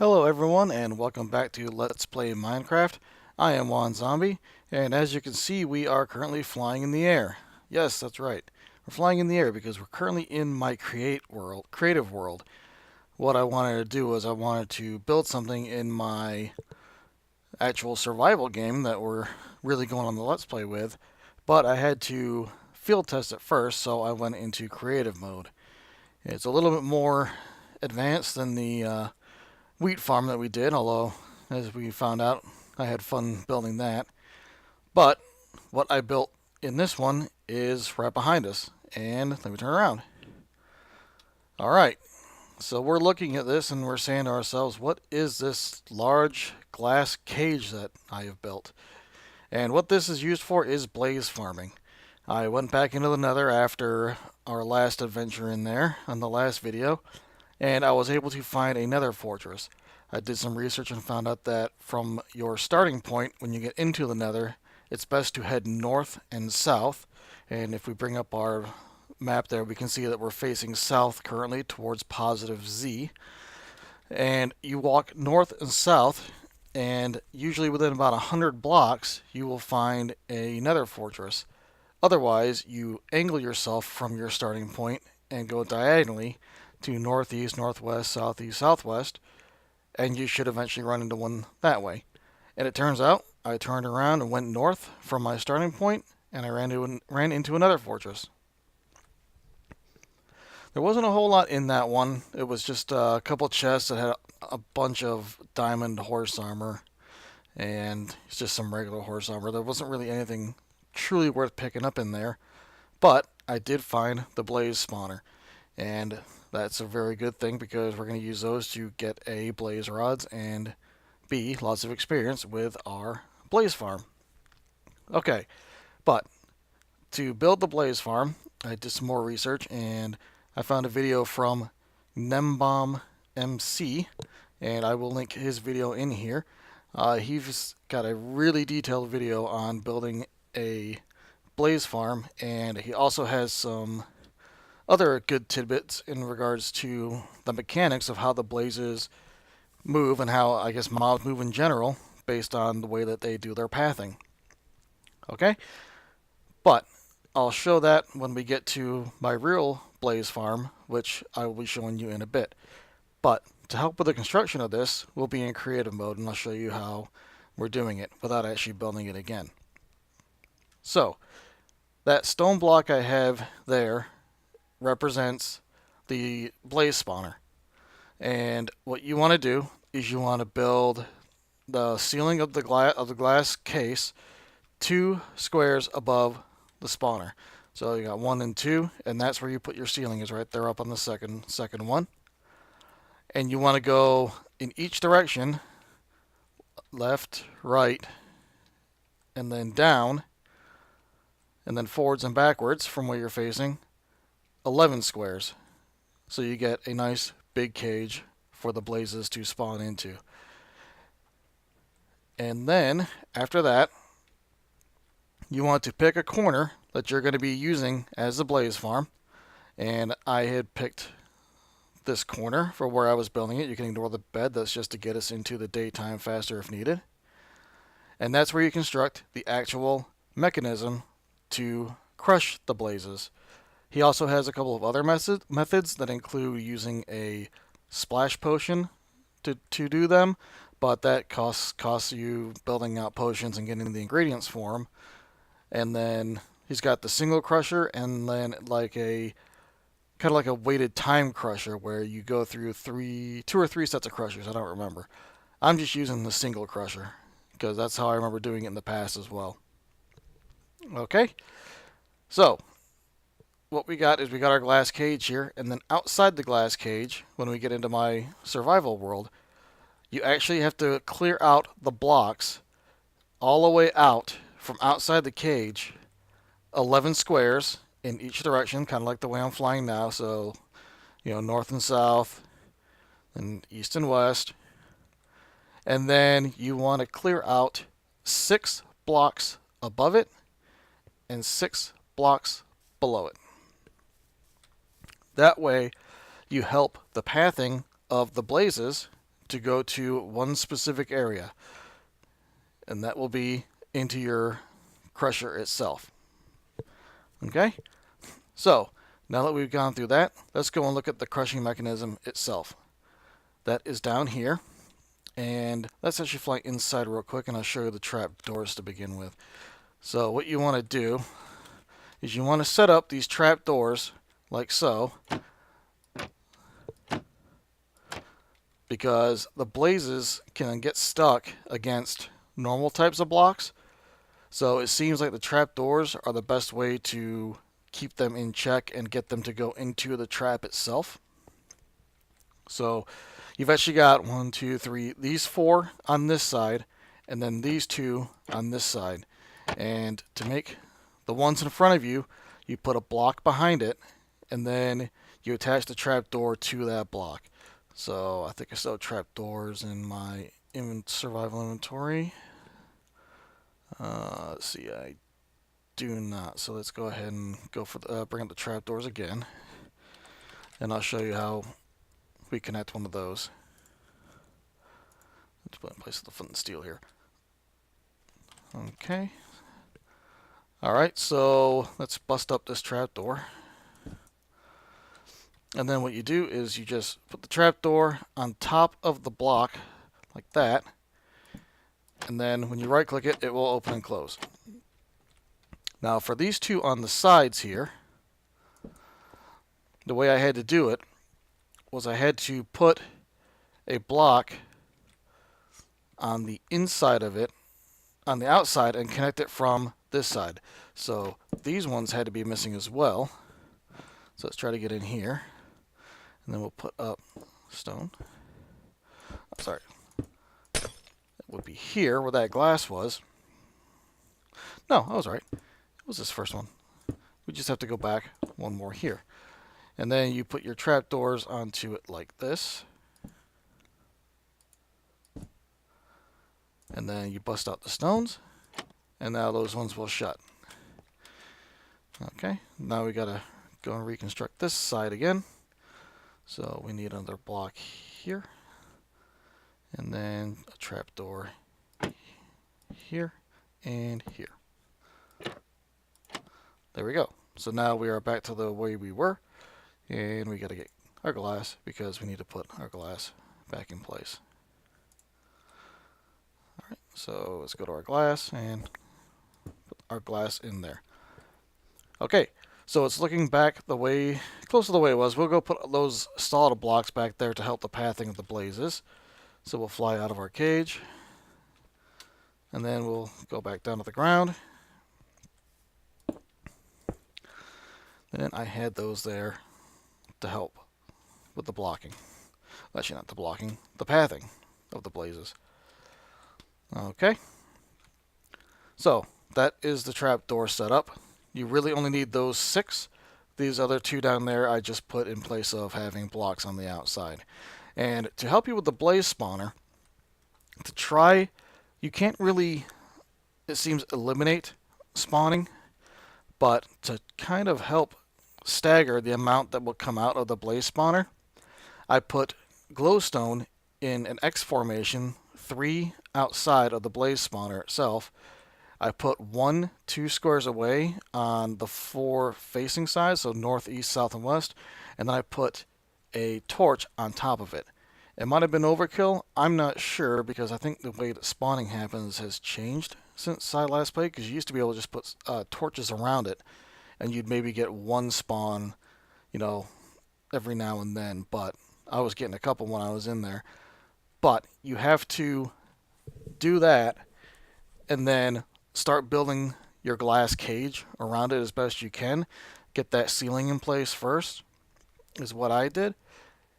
Hello everyone and welcome back to Let's Play Minecraft. I am Juan Zombie, and as you can see we are currently flying in the air. Yes, that's right. We're flying in the air because we're currently in my creative world. What I wanted to do was I wanted to build something in my actual survival game that we're really going on the Let's Play with, but I had to field test it first, so I went into creative mode. It's a little bit more advanced than the wheat farm that we did, although, as we found out, I had fun building that. But what I built in this one is right behind us. And let me turn around. Alright, so we're looking at this and we're saying to ourselves, what is this large glass cage that I have built? And what this is used for is blaze farming. I went back into the nether after our last adventure in there on the last video, and I was able to find a nether fortress. I did some research and found out that from your starting point, when you get into the nether, it's best to head north and south. And if we bring up our map there, we can see that we're facing south currently towards positive Z. And you walk north and south, and usually within about 100 blocks, you will find a nether fortress. Otherwise, you angle yourself from your starting point and go diagonally to northeast, northwest, southeast, southwest, and you should eventually run into one that way. And it turns out I turned around and went north from my starting point, and I ran into another fortress. There wasn't a whole lot in that one. It was just a couple chests that had a bunch of diamond horse armor, and it's just some regular horse armor. There wasn't really anything truly worth picking up in there, but I did find the blaze spawner, and that's a very good thing because we're going to use those to get A, blaze rods, and B, lots of experience with our blaze farm. Okay, but to build the blaze farm, I did some more research and I found a video from Nembom MC, and I will link his video in here. He's got a really detailed video on building a blaze farm, and he also has some other good tidbits in regards to the mechanics of how the blazes move and how, I guess, mobs move in general based on the way that they do their pathing. Okay? But I'll show that when we get to my real blaze farm, which I will be showing you in a bit. But to help with the construction of this, we'll be in creative mode, and I'll show you how we're doing it without actually building it again. So, that stone block I have there represents the blaze spawner. And what you want to do is you want to build the ceiling of the glass case 2 squares above the spawner. So you got 1 and 2, and that's where you put your ceiling, is right there up on the second one. And you want to go in each direction, left, right, and then down, and then forwards and backwards from where you're facing, 11 squares. So you get a nice big cage for the blazes to spawn into. And then, after that, you want to pick a corner that you're going to be using as the blaze farm. And I had picked this corner for where I was building it. You can ignore the bed, that's just to get us into the daytime faster if needed. And that's where you construct the actual mechanism to crush the blazes. He also has a couple of other methods that include using a splash potion to do them, but that costs you building out potions and getting the ingredients for them. And then he's got the single crusher, and then like a kind of like a weighted time crusher where you go through 2 or 3 sets of crushers. I don't remember. I'm just using the single crusher because that's how I remember doing it in the past as well. Okay, so what we got is we got our glass cage here, and then outside the glass cage, when we get into my survival world, you actually have to clear out the blocks all the way out from outside the cage, 11 squares in each direction, kind of like the way I'm flying now. So, north and south, and east and west. And then you want to clear out 6 blocks above it and 6 blocks below it. That way, you help the pathing of the blazes to go to one specific area, and that will be into your crusher itself. Okay? So, now that we've gone through that, let's go and look at the crushing mechanism itself. That is down here, and let's actually fly inside real quick, and I'll show you the trap doors to begin with. So what you want to do is you want to set up these trap doors like so, because the blazes can get stuck against normal types of blocks. So it seems like the trap doors are the best way to keep them in check and get them to go into the trap itself. So you've actually got 1, 2, 3, these 4 on this side, and then these 2 on this side. And to make the ones in front of you, you put a block behind it, and then you attach the trap door to that block. So I think I still have trap doors in my survival inventory. Let's see, I do not. So let's go ahead and go for the, bring up the trap doors again, and I'll show you how we connect one of those. Let's put in place the flint and steel here. Okay. Alright, so let's bust up this trap door. And then what you do is you just put the trap door on top of the block like that. And then when you right click it, it will open and close. Now for these 2 on the sides here, the way I had to do it was I had to put a block on the inside of it, on the outside, and connect it from this side. So these ones had to be missing as well. So let's try to get in here, and then we'll put up stone. Oh, sorry, it would be here where that glass was. No, I was right. It was this first one. We just have to go back one more here, and then you put your trap doors onto it like this, and then you bust out the stones, and now those ones will shut. Okay, now we gotta go and reconstruct this side again. So we need another block here, and then a trap door here and here. There we go. So now we are back to the way we were, and we gotta get our glass because we need to put our glass back in place. Alright, so let's go to our glass and put our glass in there. Okay, so it's looking back the way, close to the way it was. We'll go put those solid blocks back there to help the pathing of the blazes. So we'll fly out of our cage, and then we'll go back down to the ground. And then I had those there to help with the blocking. Actually, not the blocking, the pathing of the blazes. Okay, so that is the trap door setup. You really only need those 6. These other 2 down there I just put in place of having blocks on the outside. And to help you with the blaze spawner, to try, you can't really, it seems, eliminate spawning, but to kind of help stagger the amount that will come out of the blaze spawner, I put glowstone in an X formation, 3 outside of the blaze spawner itself. I put 1 2 squares away on the 4 facing sides, so north, east, south, and west, and then I put a torch on top of it. It might have been overkill, I'm not sure, because I think the way that spawning happens has changed since I last played, because you used to be able to just put torches around it, and you'd maybe get 1 spawn, you know, every now and then, but I was getting a couple when I was in there. But you have to do that, and then start building your glass cage around it as best you can. Get that ceiling in place first, is what I did.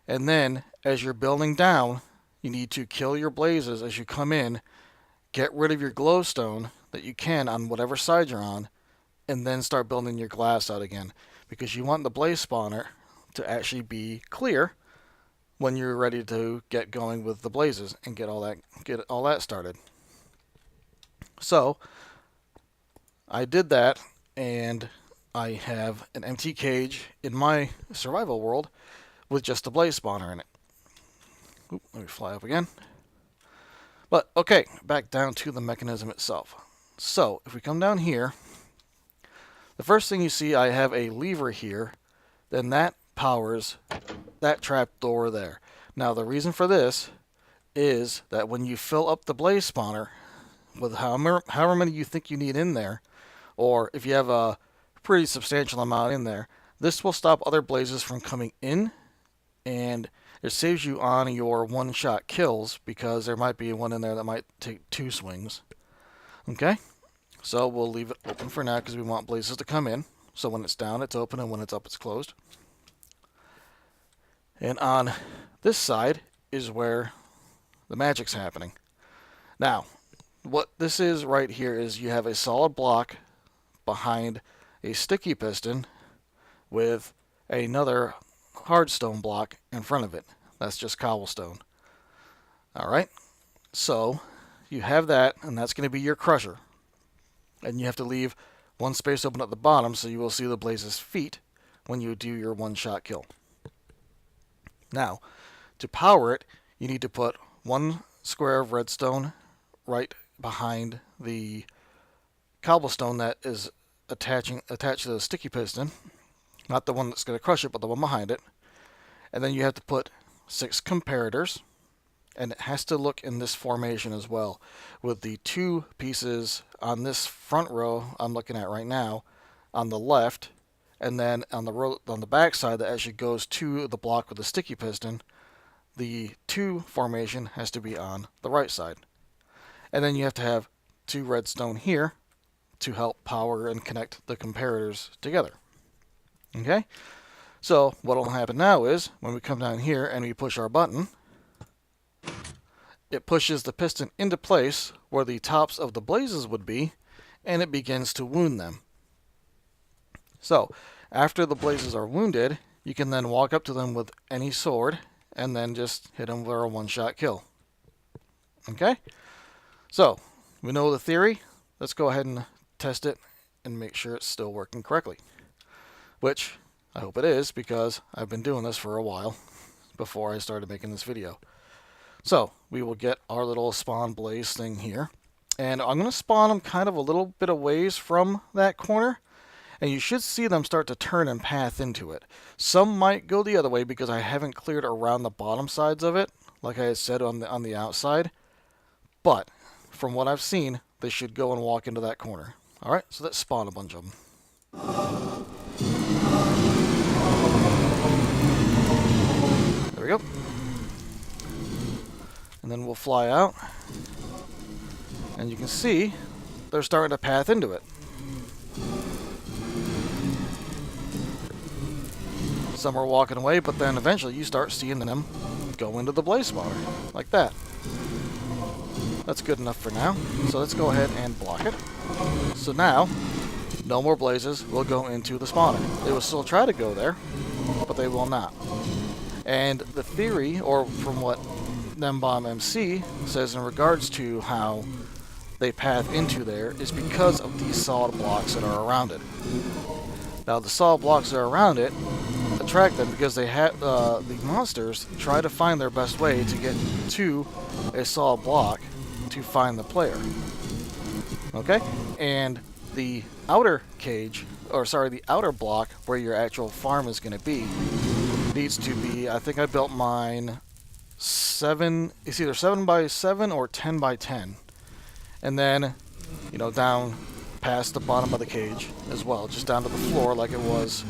And then, as you're building down, you need to kill your blazes as you come in, get rid of your glowstone that you can on whatever side you're on, and then start building your glass out again. Because you want the blaze spawner to actually be clear when you're ready to get going with the blazes and get all that started. So I did that, and I have an empty cage in my survival world with just a blaze spawner in it. Oop, let me fly up again. But, okay, back down to the mechanism itself. So, if we come down here, the first thing you see, I have a lever here, then that powers that trap door there. Now, the reason for this is that when you fill up the blaze spawner with however many you think you need in there, or if you have a pretty substantial amount in there, this will stop other blazes from coming in, and it saves you on your one-shot kills because there might be one in there that might take 2 swings. Okay? So we'll leave it open for now because we want blazes to come in. So when it's down, it's open, and when it's up, it's closed. And on this side is where the magic's happening. Now, what this is right here is you have a solid block behind a sticky piston with another hard stone block in front of it. That's just cobblestone. Alright, so you have that, and that's going to be your crusher. And you have to leave one space open at the bottom so you will see the blaze's feet when you do your one-shot kill. Now, to power it, you need to put 1 square of redstone right behind the cobblestone that is attached to the sticky piston. Not the one that's going to crush it, but the one behind it. And then you have to put 6 comparators, and it has to look in this formation as well, with the 2 pieces on this front row I'm looking at right now on the left, and then on the back side that actually goes to the block with the sticky piston, the 2 formation has to be on the right side. And then you have to have 2 redstone here to help power and connect the comparators together. Okay? So what will happen now is when we come down here and we push our button, it pushes the piston into place where the tops of the blazes would be, and it begins to wound them. So after the blazes are wounded, you can then walk up to them with any sword and then just hit them for a one-shot kill. Okay? So we know the theory. Let's go ahead and test it and make sure it's still working correctly. Which I hope it is, because I've been doing this for a while before I started making this video. So we will get our little spawn blaze thing here, and I'm going to spawn them kind of a little bit of ways from that corner, and you should see them start to turn and path into it. Some might go the other way because I haven't cleared around the bottom sides of it, like I had said on the outside, but from what I've seen, they should go and walk into that corner. Alright, so let's spawn a bunch of them. There we go. And then we'll fly out, and you can see they're starting to path into it. Some are walking away, but then eventually you start seeing them go into the blaze spawner, like that. That's good enough for now, so let's go ahead and block it. So now, no more blazes will go into the spawner. They will still try to go there, but they will not. And the theory, or from what Nembomb MC says in regards to how they path into there, is because of these solid blocks that are around it. Now the solid blocks that are around it attract them because they have the monsters try to find their best way to get to a solid block to find the player. Okay? And the outer cage, or sorry, the outer block where your actual farm is going to be, needs to be, I think I built mine it's either 7 by 7 or 10 by 10. And then, you know, down past the bottom of the cage as well, just down to the floor like it was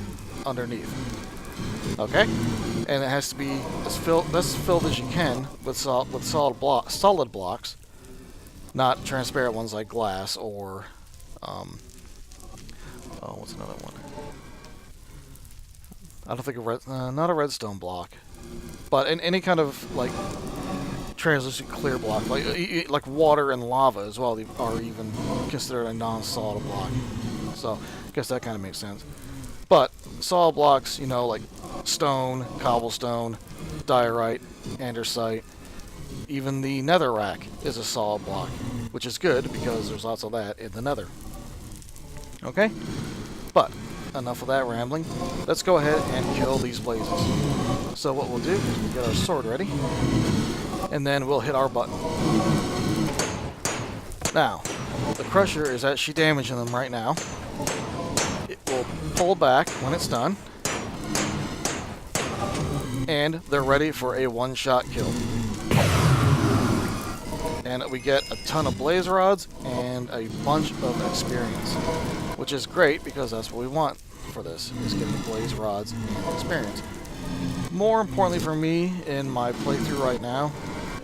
underneath. Okay? And it has to be as filled as you can with solid blocks, not transparent ones like glass or what's another one? I don't think not a redstone block, but in any kind of like translucent clear block, like water and lava as well, are even considered a non-solid block. So I guess that kind of makes sense. But solid blocks, you know, like stone, cobblestone, diorite, andesite, even the netherrack is a solid block, which is good because there's lots of that in the nether. Okay? But enough of that rambling. Let's go ahead and kill these blazes. So what we'll do is we'll get our sword ready. and then we'll hit our button. Now, the crusher is actually damaging them right now. It will pull back when it's done, and they're ready for a one-shot kill. And we get a ton of blaze rods and a bunch of experience, which is great because that's what we want for this, is getting blaze rods and experience. More importantly for me in my playthrough right now,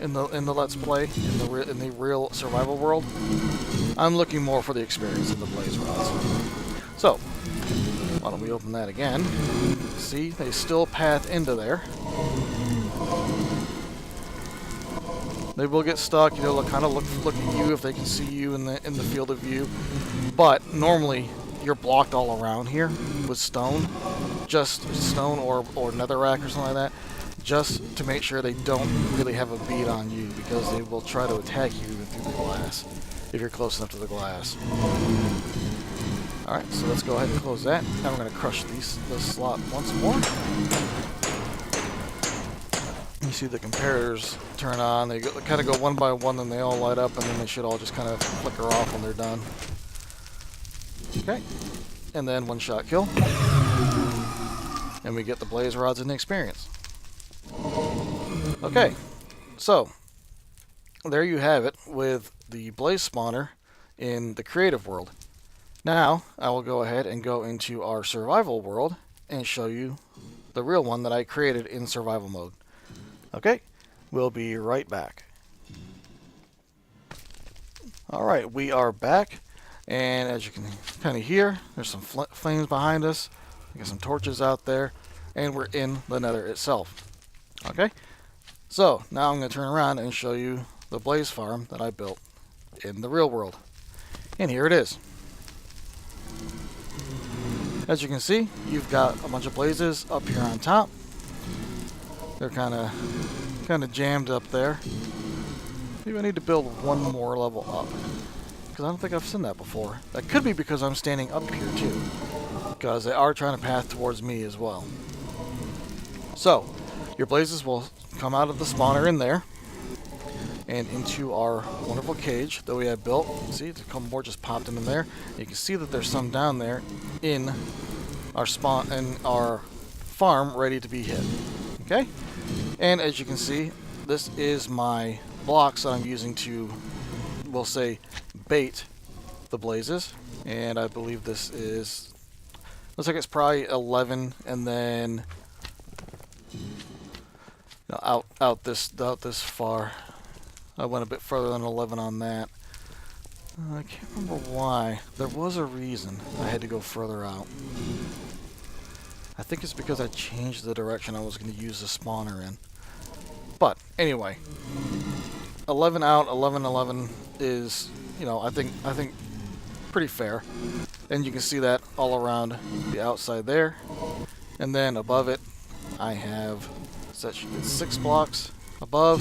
in the Let's Play, in the real survival world, I'm looking more for the experience than the blaze rods. So, why don't we open that again? See, they still path into there. They will get stuck, you know, they'll kind of look at you if they can see you in the field of view. But normally you're blocked all around here with stone, just stone or netherrack or something like that, just to make sure they don't really have a bead on you, because they will try to attack you through the glass if you're close enough to the glass. Alright, so let's go ahead and close that. Now we're going to crush this slot once more. You see the comparators turn on. They kind of go one by one, then they all light up, and then they should all just kind of flicker off when they're done. Okay, and then one-shot kill. And we get the blaze rods and the experience. Okay, so there you have it with the blaze spawner in the creative world. Now, I will go ahead and go into our survival world and show you the real one that I created in survival mode. Okay, we'll be right back. Alright, we are back, and as you can kind of hear, there's some flames behind us. We got some torches out there, and we're in the nether itself. Okay, so now I'm going to turn around and show you the blaze farm that I built in the real world. And here it is. As you can see, you've got a bunch of blazes up here on top. They're kind of jammed up there. Maybe I need to build one more level up, because I don't think I've seen that before. That could be because I'm standing up here too, because they are trying to path towards me as well. So, your blazes will come out of the spawner in there and into our wonderful cage that we have built. See, a couple more just popped them in there. You can see that there's some down there in our farm ready to be hit. Okay? And as you can see, this is my blocks that I'm using to, we'll say, bait the blazes. And I believe this is, looks like it's probably 11, and then out this far. I went a bit further than 11 on that. I can't remember why. There was a reason I had to go further out. I think it's because I changed the direction I was going to use the spawner in. But anyway, 11 out, 11, 11 is, you know, I think pretty fair. And you can see that all around the outside there. And then above it, I have 6 blocks above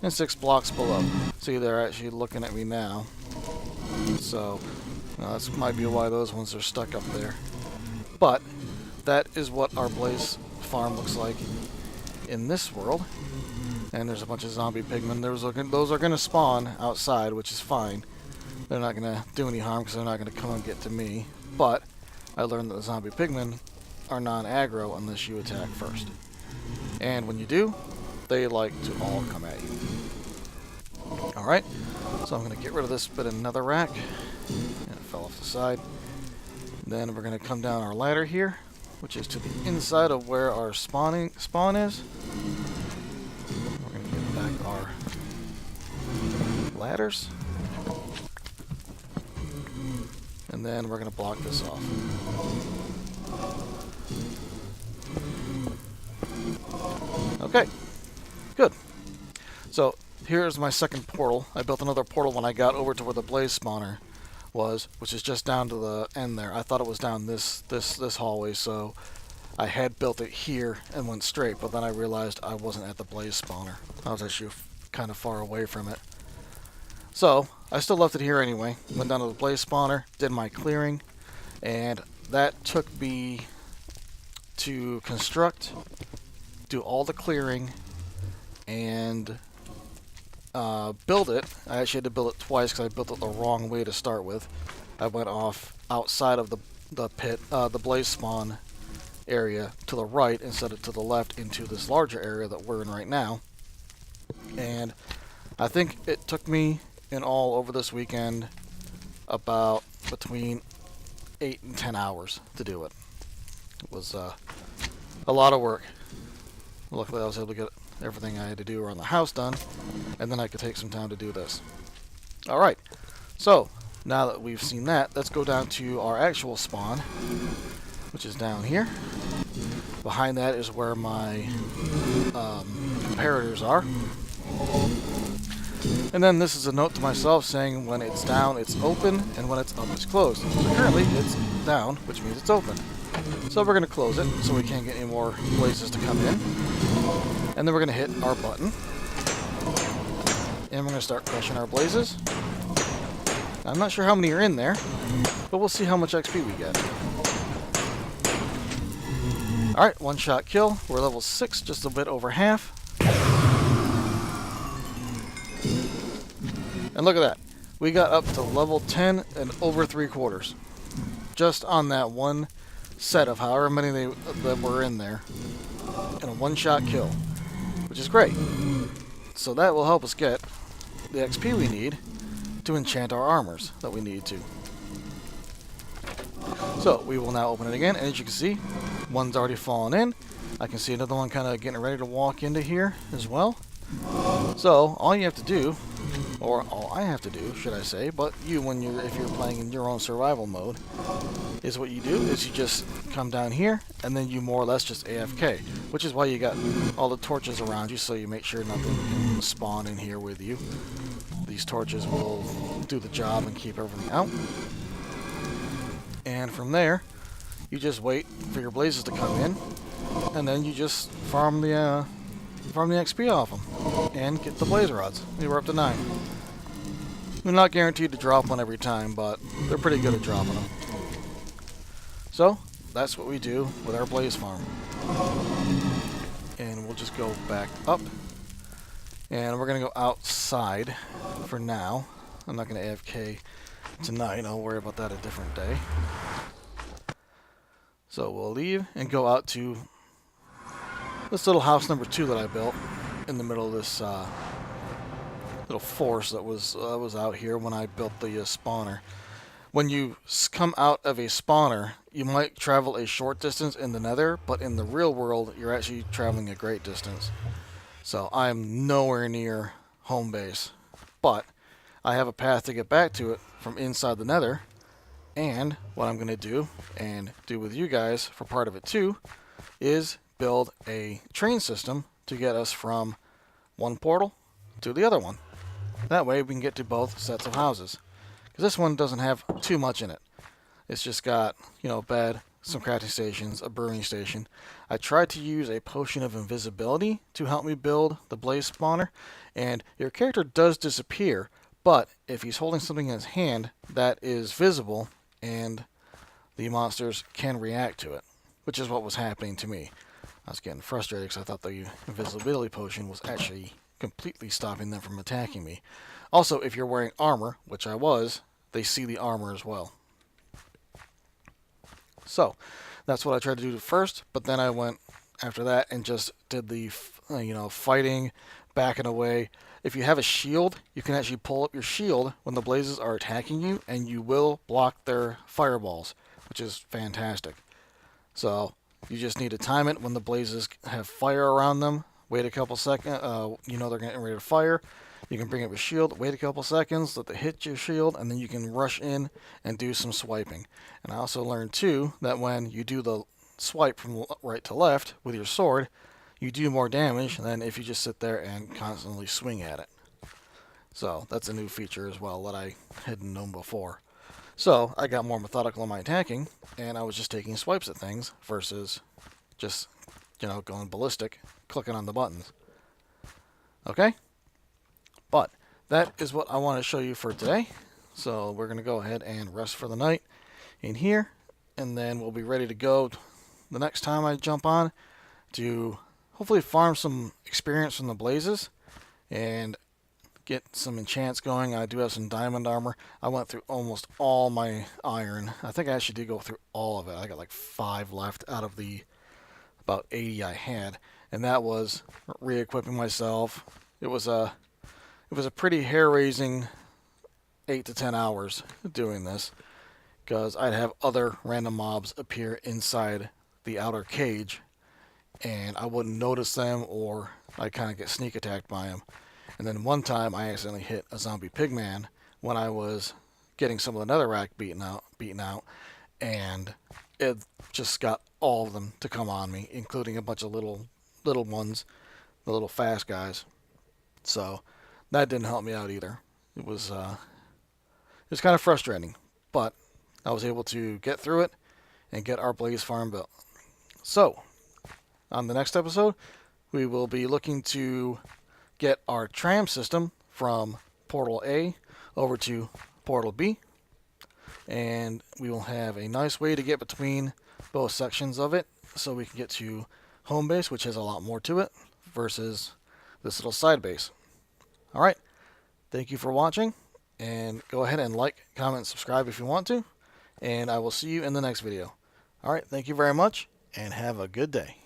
and 6 blocks below. See, they're actually looking at me now. So, that might be why those ones are stuck up there. But that is what our blaze farm looks like in this world. And there's a bunch of zombie pigmen. Those are going to spawn outside, which is fine. They're not going to do any harm because they're not going to come and get to me. But I learned that the zombie pigmen are non-aggro unless you attack first. And when you do, they like to all come at you. Alright, so I'm going to get rid of this bit of netherrack. And it fell off the side. Then we're going to come down our ladder here, which is to the inside of where our spawn is. We're going to get back our ladders. And then we're going to block this off. Okay, good. So here's my second portal. I built another portal when I got over to where the blaze spawner was, which is just down to the end there. I thought it was down this hallway, so I had built it here and went straight, but then I realized I wasn't at the blaze spawner. I was actually kind of far away from it. So I still left it here anyway. Went down to the blaze spawner, did my clearing, and that took me to construct, do all the clearing, and build it, I actually had to build it twice because I built it the wrong way to start with. I went off outside of the pit, the blaze spawn area to the right instead of to the left into this larger area that we're in right now. And I think it took me in all over this weekend about between 8 and 10 hours to do it. It was a lot of work. Luckily I was able to get everything I had to do around the house done, and then I could take some time to do this. Alright, so now that we've seen that, let's go down to our actual spawn, which is down here. Behind that is where my comparators are. And then this is a note to myself saying when it's down, it's open, and when it's up, it's closed. So currently, it's down, which means it's open. So we're going to close it so we can't get any more blazes to come in. And then we're going to hit our button. And we're going to start crushing our blazes. I'm not sure how many are in there, but we'll see how much XP we get. Alright, one shot kill. We're level 6, just a bit over half. And look at that. We got up to level 10 and over 3/4. Just on that one set of however many that were in there. And a one-shot kill, which is great. So that will help us get the XP we need to enchant our armors that we need to. So we will now open it again, and as you can see, one's already fallen in. I can see another one kind of getting ready to walk into here as well. So all you have to do, or all I have to do, should I say, but you, if you're playing in your own survival mode, is what you do is you just come down here and then you more or less just AFK, which is why you got all the torches around you, so you make sure nothing can spawn in here with you. These torches will do the job and keep everything out. And from there, you just wait for your blazes to come in, and then you just farm the XP off them and get the blaze rods. We were up to 9. They're not guaranteed to drop one every time, but they're pretty good at dropping them. So that's what we do with our blaze farm. And we'll just go back up, and we're gonna go outside for now. I'm not gonna AFK tonight. I'll worry about that a different day. So we'll leave and go out to this little house number 2 that I built in the middle of this little forest that was out here when I built the spawner. When you come out of a spawner, you might travel a short distance in the nether, but in the real world, you're actually traveling a great distance. So I'm nowhere near home base, but I have a path to get back to it from inside the nether. And what I'm going to do, and do with you guys for part of it too, is build a train system to get us from one portal to the other one. That way we can get to both sets of houses. Because this one doesn't have too much in it. It's just got, a bed, some crafting stations, a brewing station. I tried to use a potion of invisibility to help me build the blaze spawner, and your character does disappear, but if he's holding something in his hand that is visible, and the monsters can react to it, which is what was happening to me. I was getting frustrated because I thought the invisibility potion was actually completely stopping them from attacking me. Also, if you're wearing armor, which I was, they see the armor as well. So, that's what I tried to do first, but then I went after that and just did the, fighting, backing away. If you have a shield, you can actually pull up your shield when the blazes are attacking you, and you will block their fireballs, which is fantastic. So, you just need to time it when the blazes have fire around them. Wait a couple seconds, they're getting ready to fire. You can bring up your shield, wait a couple seconds, let it hit your shield, and then you can rush in and do some swiping. And I also learned too that when you do the swipe from right to left with your sword, you do more damage than if you just sit there and constantly swing at it. So that's a new feature as well that I hadn't known before. So I got more methodical in my attacking, and I was just taking swipes at things versus just, going ballistic, clicking on the buttons. Okay? But that is what I want to show you for today. So we're going to go ahead and rest for the night in here, and then we'll be ready to go the next time I jump on to hopefully farm some experience from the blazes and get some enchants going. I do have some diamond armor. I went through almost all my iron. I think I actually did go through all of it. I got like 5 left out of the about 80 I had, and that was re-equipping myself. It was a pretty hair-raising 8 to 10 hours doing this, because I'd have other random mobs appear inside the outer cage, and I wouldn't notice them, or I'd kind of get sneak attacked by them. And then one time I accidentally hit a zombie pigman when I was getting some of the netherrack beaten out, and it just got all of them to come on me, including a bunch of little ones, the little fast guys. So that didn't help me out either. It was kind of frustrating, but I was able to get through it and get our Blaze farm built. So on the next episode, we will be looking to get our tram system from Portal A over to Portal B, and we will have a nice way to get between both sections of it, so we can get to home base, which has a lot more to it, versus this little side base. Alright, thank you for watching, and go ahead and like, comment, subscribe if you want to, and I will see you in the next video. Alright, thank you very much, and have a good day.